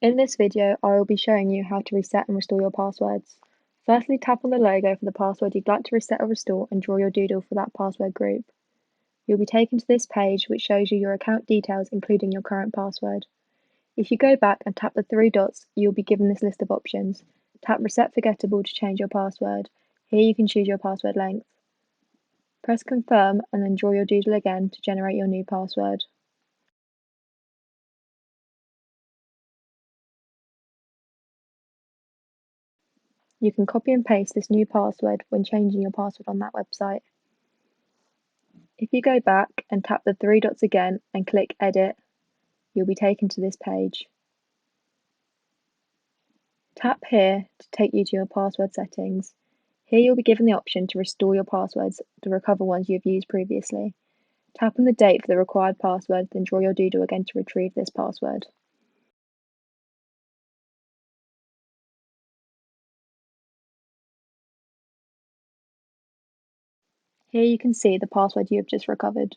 In this video, I will be showing you how to reset and restore your passwords. Firstly, tap on the logo for the password you'd like to reset or restore and draw your doodle for that password group. You'll be taken to this page which shows you your account details including your current password. If you go back and tap the three dots, you'll be given this list of options. Tap Reset Forgettable to change your password. Here you can choose your password length. Press Confirm and then draw your doodle again to generate your new password. You can copy and paste this new password when changing your password on that website. If you go back and tap the three dots again and click Edit, you'll be taken to this page. Tap here to take you to your password settings. Here you'll be given the option to restore your passwords to recover ones you have used previously. Tap on the date for the required password, then draw your doodle again to retrieve this password. Here you can see the password you have just recovered.